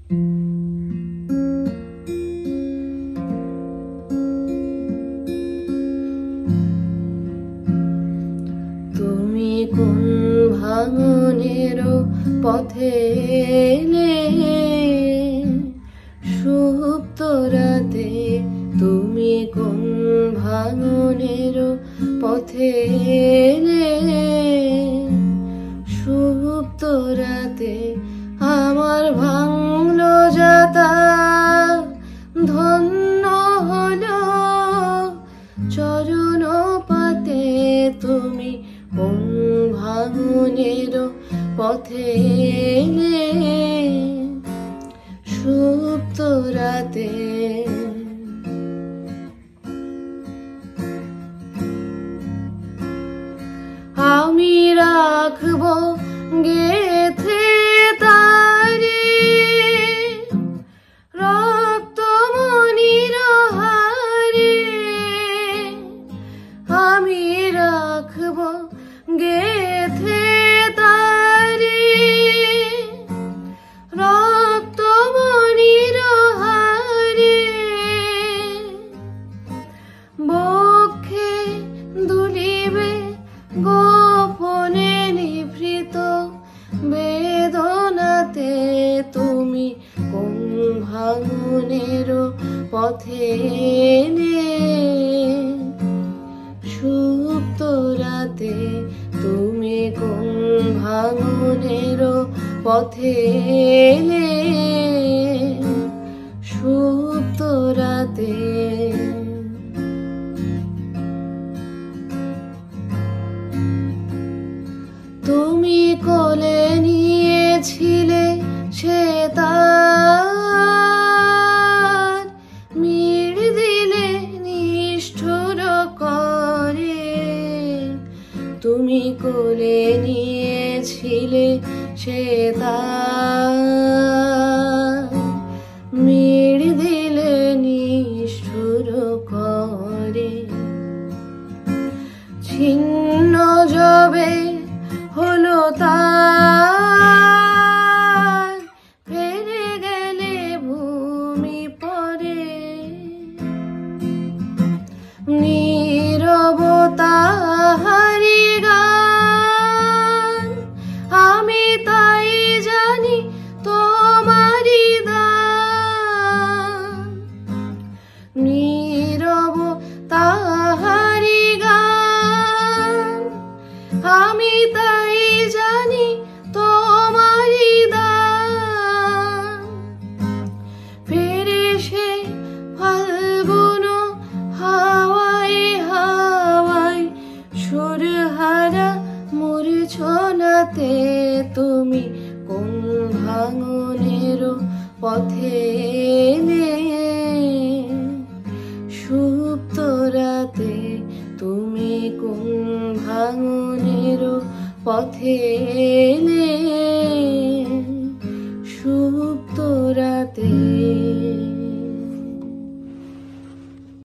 তুমি কোন ভাঙনের পথে এলে সুপ্ত রাতে, তুমি কোন ভাঙনের পথে এলে সুপ্ত রাতে। আমার ভাঙলো যাতা ধন্য হলো চরণ পাতে, তুমি কোন ভাঙনের পথে এলে সুপ্ত রাতে। আমি রাখবো গেথে তারে রক্তমণির হারে, আমি রাখবো গেথে তারে রক্তমণির হারে। বক্ষে দুলিবে গোপনে নিভৃত বেদনাতে, তুমি কোন ভাঙনের পথে এলে সুপ্ত রাতে, তুমি কোন ভাঙনের পথে এলে সুপ্ত রাতে। তুমি কোলে নিয়েছিলে সে তার, মিড় দিলে নিষ্ঠুর করে। তুমি কোলে নিয়েছিলে সে তার, মিড় দিলে নিষ্ঠুর করে। ছিন্ন যবে হলো তার, ফেরে গেলে ভূমি পরে। নীরবতা হারি গান, আমি তাই জানি তোমারি দান। নীরবতা হারি গান, আমি তাই জানি তোমারি দান। ফিরে সে ফাল্গুন হাওয়ায় হাওয়ায় সুরহারা মূর্ছনাতে, তুমি কোন ভাঙনের পথে এলে সুপ্ত রাতে, তুমি কোন ভাঙনের পথে এলে